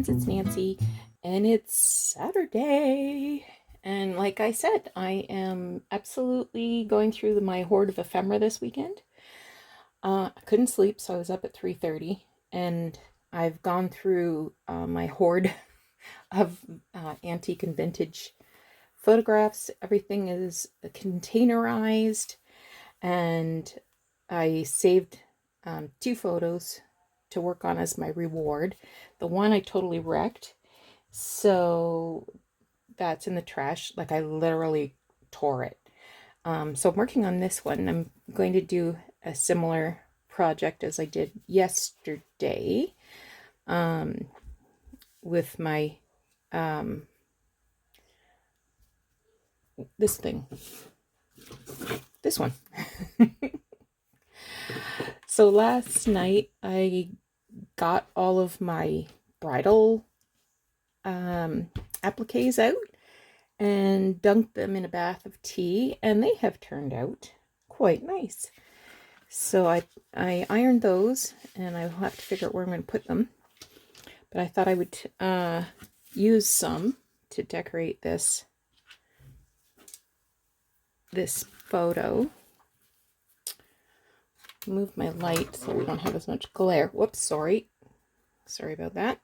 friends, it's Nancy, and it's Saturday. And like I said, I am absolutely going through my hoard of ephemera this weekend. I couldn't sleep, so I was up at 3:30, and I've gone through my hoard of antique and vintage photographs. Everything is containerized, and I saved 2 photos to work on as my reward. The one I totally wrecked, so that's in the trash. Like, I literally tore it. So I'm working on this one. I'm going to do a similar project as I did yesterday with my this thing. This one. So last night I got all of my bridal appliques out and dunked them in a bath of tea, and they have turned out quite nice. So I ironed those, and I'll have to figure out where I'm going to put them. But I thought I would use some to decorate this photo. Move my light so we don't have as much glare. Whoops, sorry about that.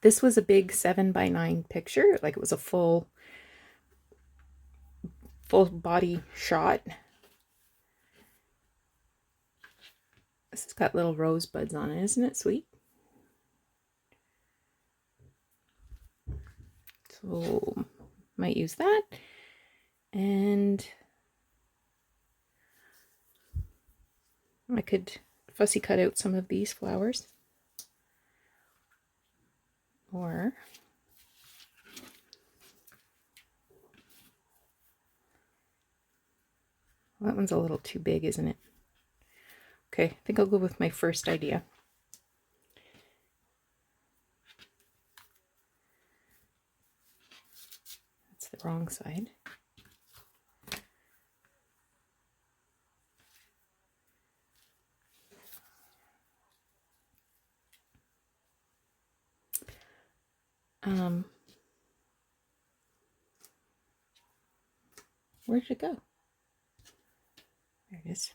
This was a big 7x9 picture. Like, it was a full body shot. This has got little rosebuds on it. Isn't it sweet? So might use that. And I could fussy cut out some of these flowers. Or that one's a little too big, isn't it? Okay, I think I'll go with my first idea. That's the wrong side. Where did it go? There it is.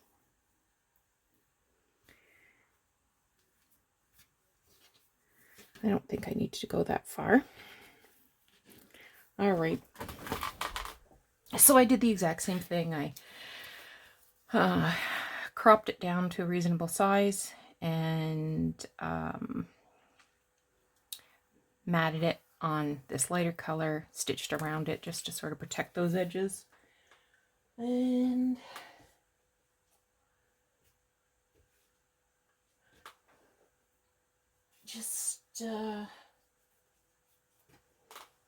I don't think I need to go that far. All right. So I did the exact same thing. I cropped it down to a reasonable size and matted it on this lighter color, stitched around it just to sort of protect those edges. And just I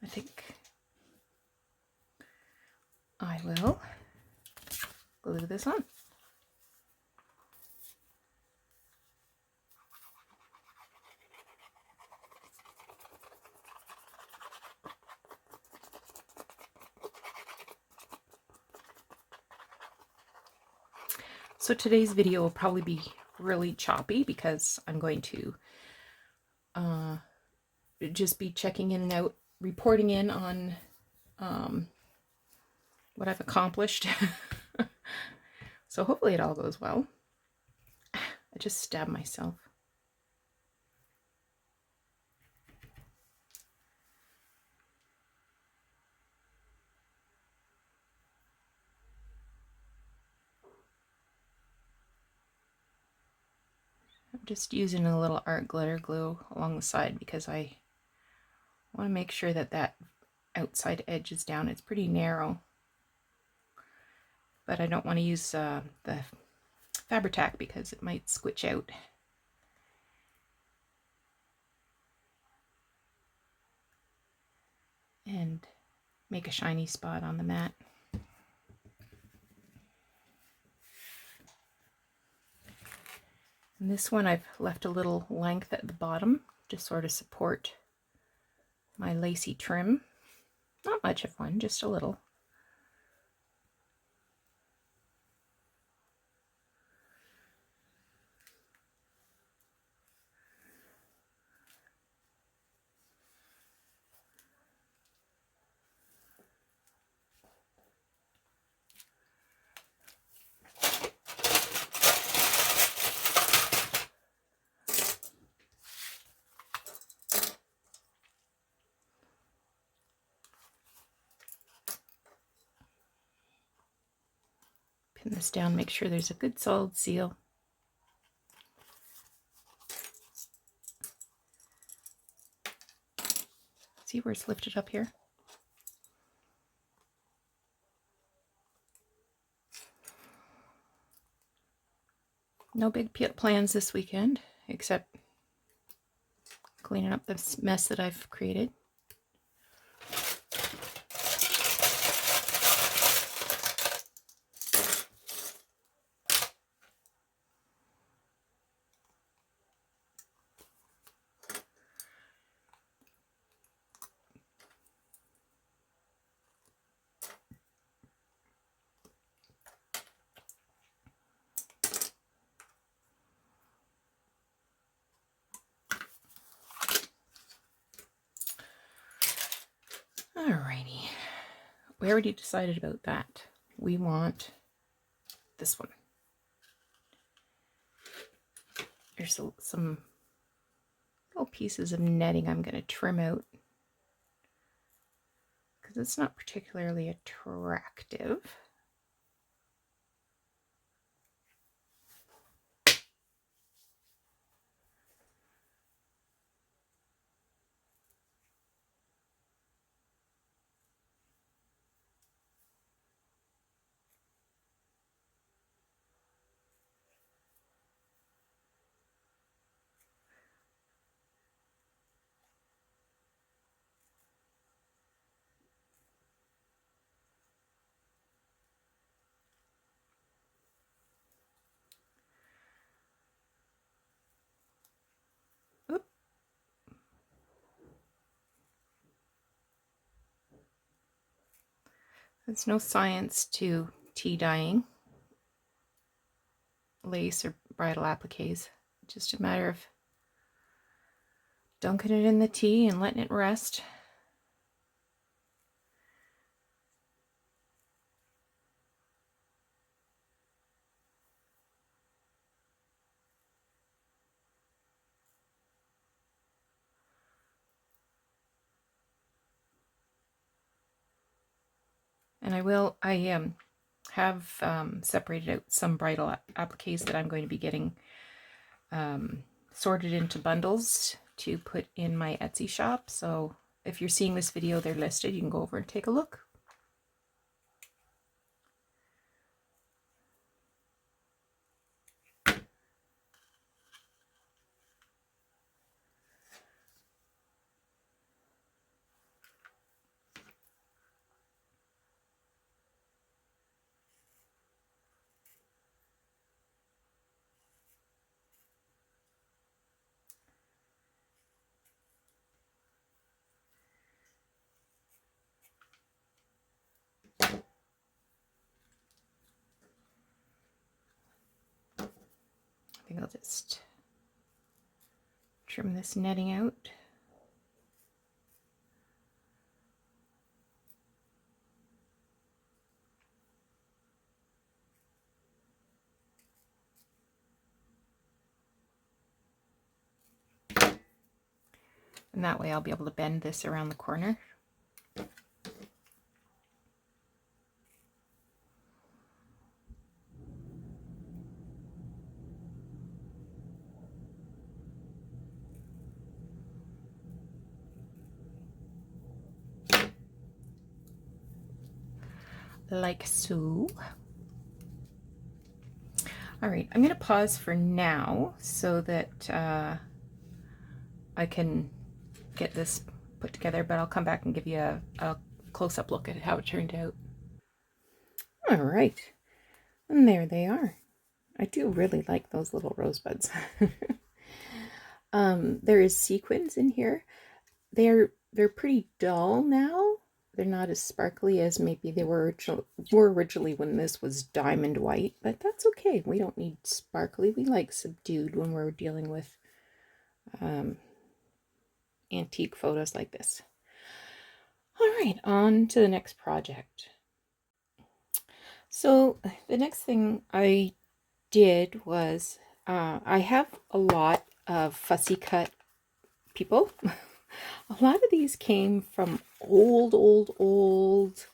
think I will glue this on. So today's video will probably be really choppy because I'm going to just be checking in and out, reporting in on what I've accomplished. So hopefully it all goes well. I just stabbed myself. I'm just using a little art glitter glue along the side because I want to make sure that that outside edge is down. It's pretty narrow, but I don't want to use the Fabri-Tac because it might squitch out. And make a shiny spot on the mat. And this one I've left a little length at the bottom to sort of support my lacy trim. Not much of one, just a little. Pin this down, make sure there's a good solid seal. See where it's lifted up here? No big plans this weekend, except cleaning up this mess that I've created. Alrighty, we already decided about that. We want this one. There's some little pieces of netting I'm going to trim out because it's not particularly attractive. Oop. There's no science to tea dyeing lace or bridal appliques. Just a matter of dunking it in the tea and letting it rest. And I have separated out some bridal appliques that I'm going to be getting sorted into bundles to put in my Etsy shop. So if you're seeing this video, they're listed. You can go over and take a look. I think I'll just trim this netting out. And that way I'll be able to bend this around the corner. Like so. All right, I'm going to pause for now so that I can get this put together, but I'll come back and give you a close-up look at how it turned out. All right, and there they are. I do really like those little rosebuds. There is sequins in here. They're pretty dull now. They're not as sparkly as maybe they were originally when this was diamond white, but that's okay. We don't need sparkly. We like subdued when we're dealing with antique photos like this. All right, on to the next project. So the next thing I did was I have a lot of fussy cut people. A lot of these came from old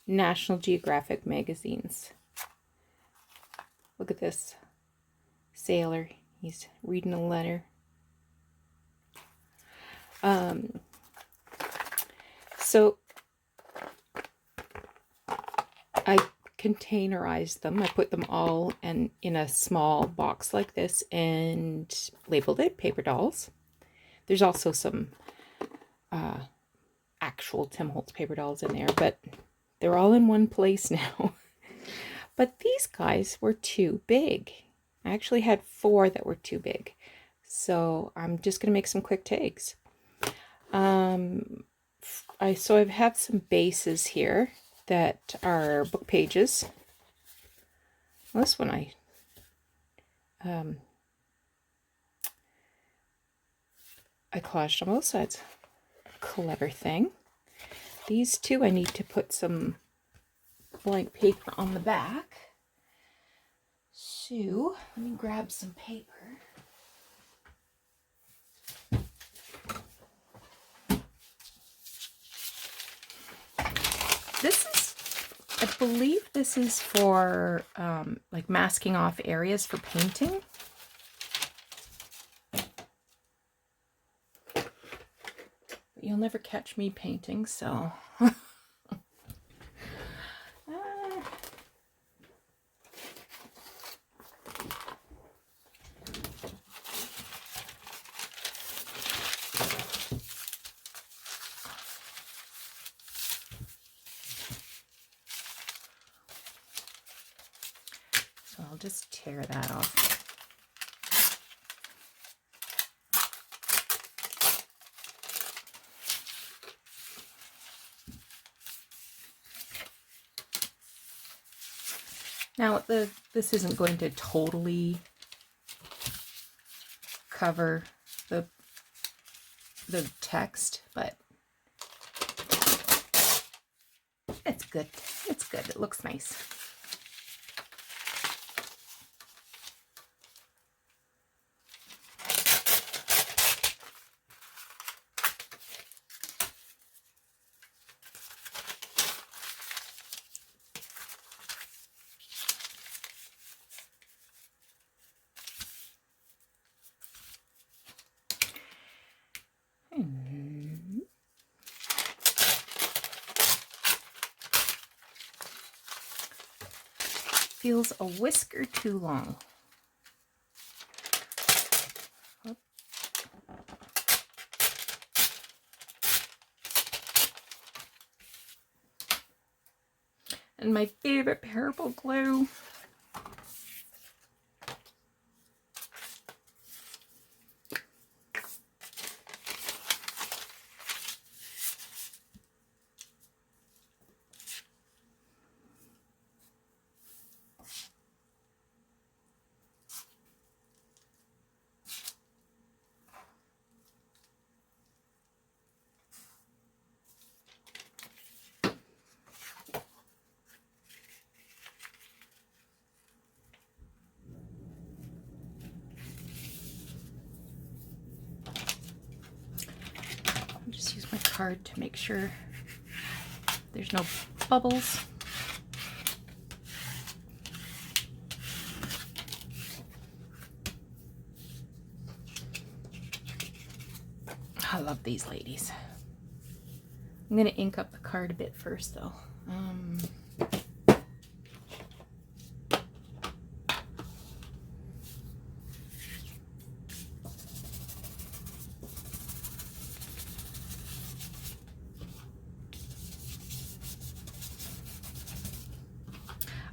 National Geographic magazines. Look at this sailor. He's reading a letter. So I containerized them. I put them all in a small box like this and labeled it paper dolls. There's also some actual Tim Holtz paper dolls in there, but they're all in one place now. But these guys were too big. I actually had 4 that were too big. So I'm just going to make some quick tags. So I have some bases here that are book pages. Well, this one I collaged on both sides. Clever thing. These 2 I need to put some blank paper on the back. So let me grab some paper. I believe this is for like masking off areas for painting. But you'll never catch me painting, so. So I'll just tear that off. Now, this isn't going to totally cover the text, but it's good. It's good. It looks nice. Feels a whisker too long. And my favorite parable glue. Just use my card to make sure there's no bubbles. I love these ladies. I'm going to ink up the card a bit first, though.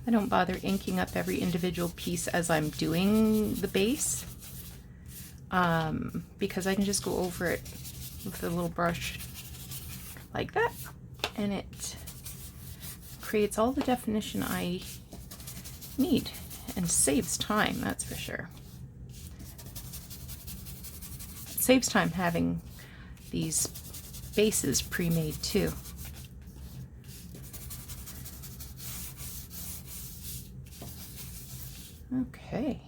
I don't bother inking up every individual piece as I'm doing the base, because I can just go over it with a little brush like that, and it creates all the definition I need and saves time, that's for sure. It saves time having these bases pre-made too. Okay.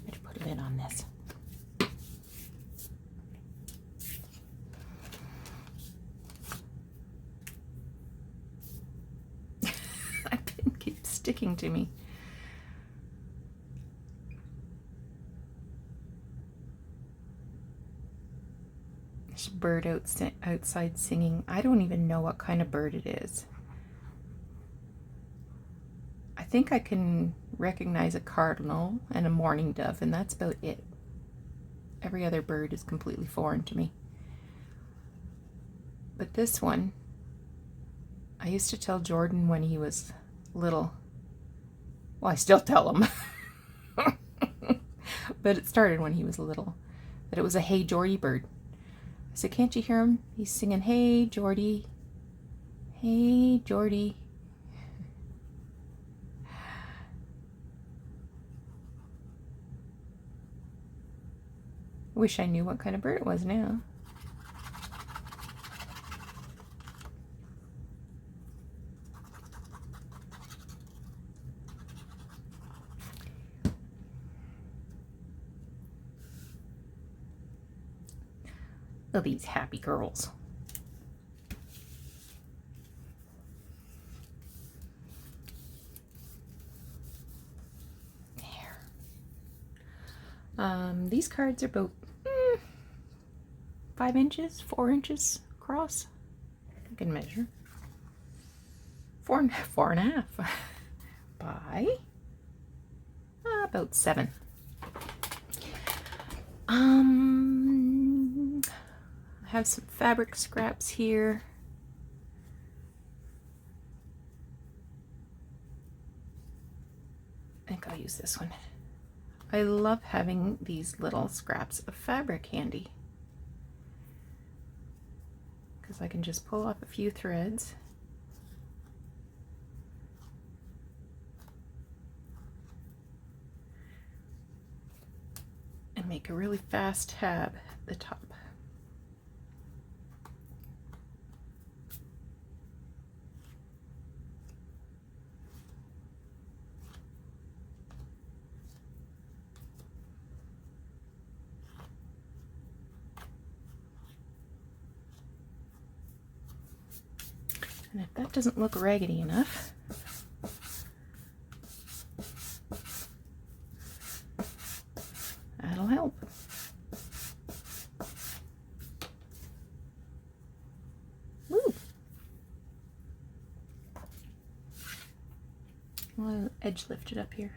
Better put a lid on this. sticking to me. There's a bird outside singing. I don't even know what kind of bird it is. I think I can recognize a cardinal and a mourning dove, and that's about it. Every other bird is completely foreign to me. But this one, I used to tell Jordan when he was little. Well, I still tell him. But it started when he was little. That it was a Hey Geordie bird. I said, can't you hear him? He's singing, Hey Geordie. Hey Geordie. Wish I knew what kind of bird it was now. Look at these happy girls. There. These cards are about 5 inches, 4 inches across. I can measure. Four and a half by about 7. I have some fabric scraps here. I think I'll use this one. I love having these little scraps of fabric handy because I can just pull off a few threads and make a really fast tab at the top. And if that doesn't look raggedy enough, that'll help. Woo! Well, edge lifted up here.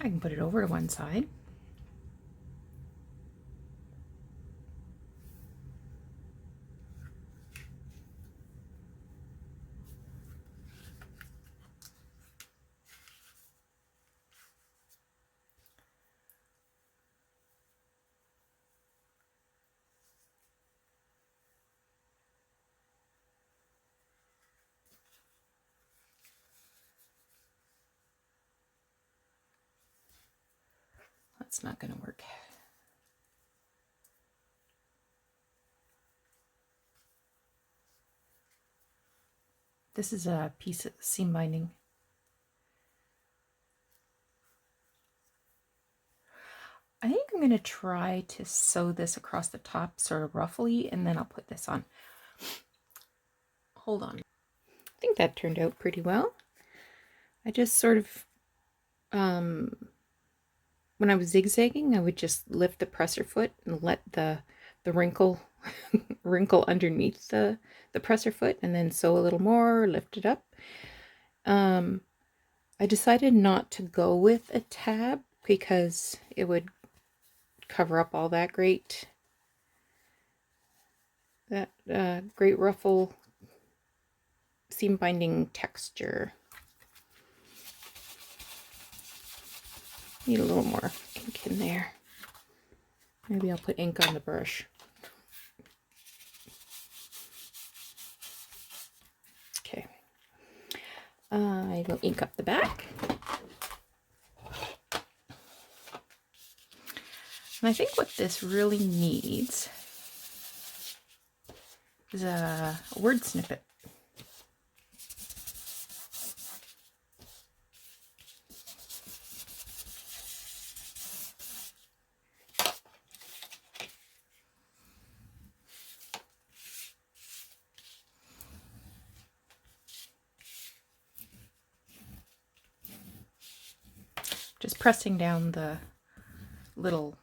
I can put it over to one side. That's not going to work. This is a piece of seam binding. I think I'm going to try to sew this across the top sort of roughly, and then I'll put this on. Hold on. I think that turned out pretty well. I just sort of, when I was zigzagging, I would just lift the presser foot and let the wrinkle wrinkle underneath the presser foot, and then sew a little more, lift it up. I decided not to go with a tab because it would cover up all that great ruffle seam binding texture. Need a little more ink in there. Maybe I'll put ink on the brush. Okay. I will ink up the back. And I think what this really needs is a word snippet. just pressing down the little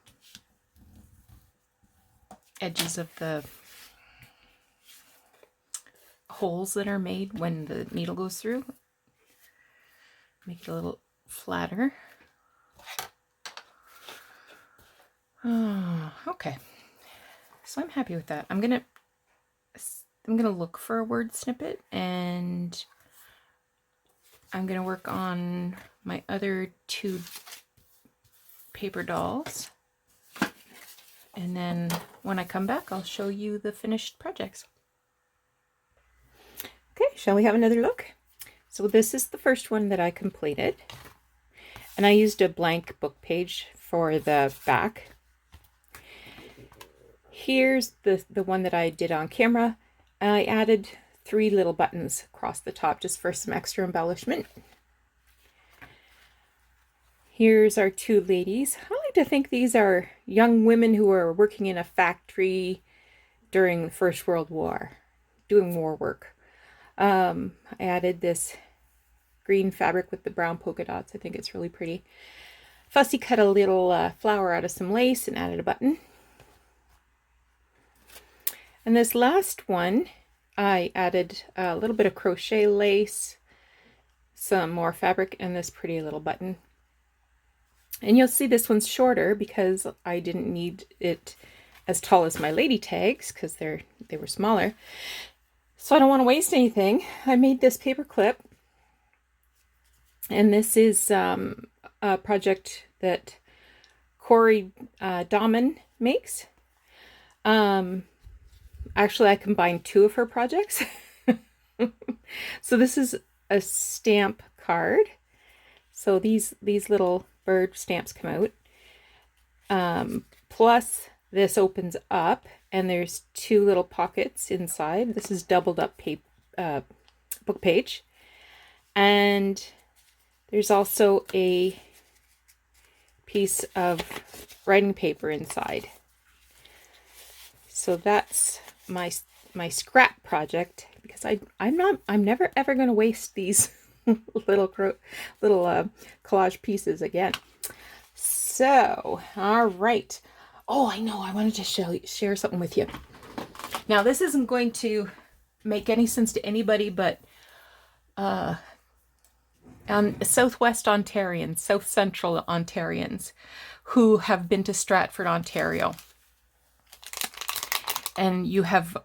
edges of the holes that are made when the needle goes through. Make it a little flatter. Oh, okay. So I'm happy with that. I'm gonna look for a word snippet, and I'm gonna work on my other 2 paper dolls. And then when I come back, I'll show you the finished projects. Okay, shall we have another look? So this is the first one that I completed. And I used a blank book page for the back. Here's the one that I did on camera. I added 3 little buttons across the top just for some extra embellishment. Here's our 2 ladies. I like to think these are young women who are working in a factory during the First World War, doing war work. I added this green fabric with the brown polka dots. I think it's really pretty. Fussy cut a little flower out of some lace and added a button. And this last one, I added a little bit of crochet lace, some more fabric, and this pretty little button. And you'll see this one's shorter because I didn't need it as tall as my lady tags because they were smaller. So I don't want to waste anything. I made this paper clip, and this is a project that Corey Dahman makes. Actually, I combined 2 of her projects. So this is a stamp card. So these little bird stamps come out. Plus this opens up and there's 2 little pockets inside. This is doubled up book page. And there's also a piece of writing paper inside. So that's my scrap project, because I'm never ever going to waste these little collage pieces again. So, all right. Oh, I know. I wanted to share something with you. Now, this isn't going to make any sense to anybody but Southwest Ontarians, South Central Ontarians who have been to Stratford, Ontario. And you have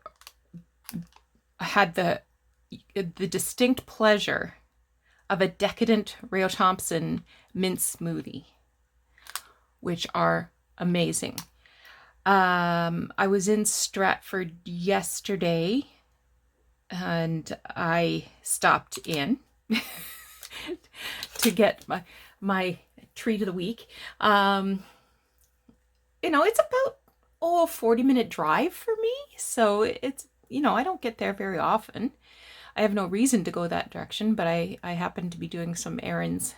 had the distinct pleasure of a decadent Rio Thompson mint smoothie, which are amazing. I was in Stratford yesterday, and I stopped in to get my treat of the week. It's about a 40-minute drive for me, so it's, I don't get there very often. I have no reason to go that direction, but I happen to be doing some errands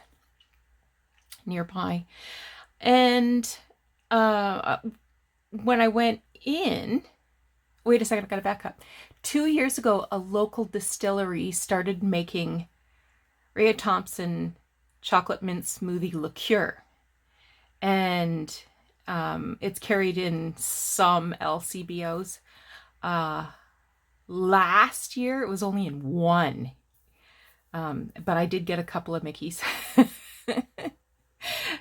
nearby. And when I went in, wait a second, I've got to back up. 2 years ago, a local distillery started making Rio Thompson chocolate mint smoothie liqueur. And it's carried in some LCBOs. Last year, it was only in 1. But I did get a couple of Mickeys.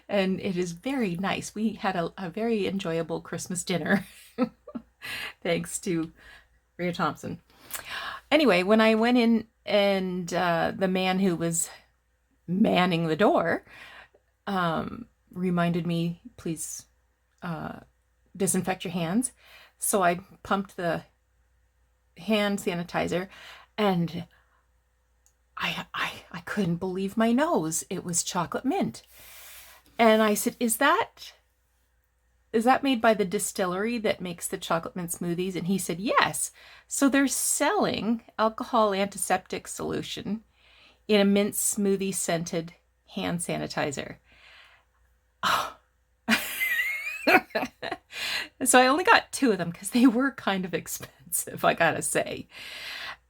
And it is very nice. We had a very enjoyable Christmas dinner. Thanks to Rio Thompson. Anyway, when I went in and the man who was manning the door reminded me, please disinfect your hands. So I pumped the hand sanitizer, and I couldn't believe my nose. It was chocolate mint. And I said, is that made by the distillery that makes the chocolate mint smoothies? And he said, yes. So they're selling alcohol antiseptic solution in a mint smoothie scented hand sanitizer. Oh. So I only got 2 of them because they were kind of expensive, I gotta say.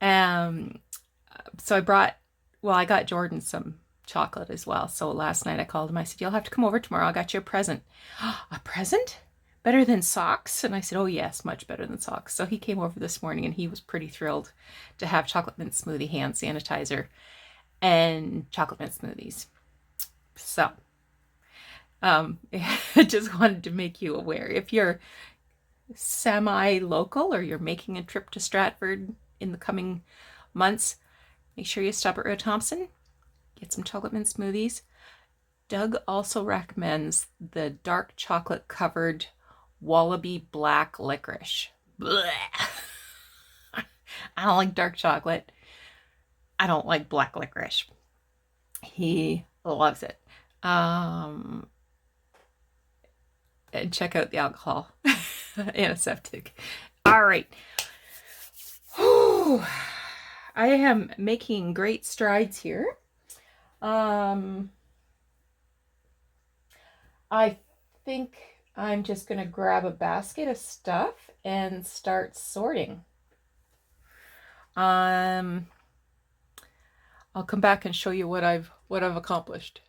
So I got Jordan some chocolate as well. So last night I called him. I said, you'll have to come over tomorrow. I got you a present. A present? Better than socks? And I said, oh yes, much better than socks. So he came over this morning and he was pretty thrilled to have chocolate mint smoothie hand sanitizer and chocolate mint smoothies. So I just wanted to make you aware. If you're semi-local or you're making a trip to Stratford in the coming months, make sure you stop at Roe Thompson, get some chocolate mint smoothies. Doug also recommends the dark chocolate covered Wallaby black licorice. Blech. I don't like dark chocolate. I don't like black licorice. He loves it. And check out the alcohol. Antiseptic. All right. Whew. I am making great strides here. I think I'm just going to grab a basket of stuff and start sorting. I'll come back and show you what I've accomplished.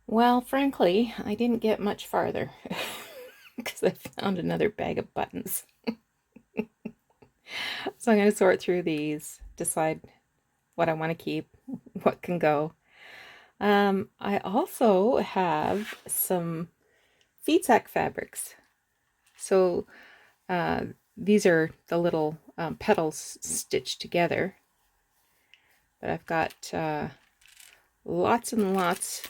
Well, frankly, I didn't get much farther because I found another bag of buttons. So I'm going to sort through these, decide what I want to keep, what can go. I also have some feed sack fabrics. So these are the little petals stitched together. But I've got lots and lots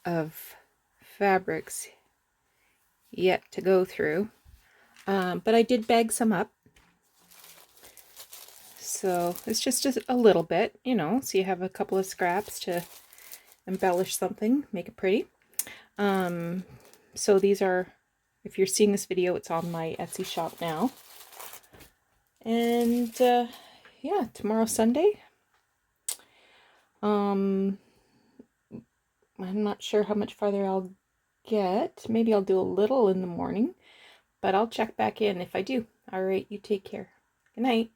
of fabrics yet to go through. But I did bag some up. So it's just a little bit, you know, so you have a couple of scraps to embellish something, make it pretty. So these are, if you're seeing this video, it's on my Etsy shop now. And yeah, tomorrow's Sunday. I'm not sure how much farther I'll get. Maybe I'll do a little in the morning, but I'll check back in if I do. All right, you take care. Good night.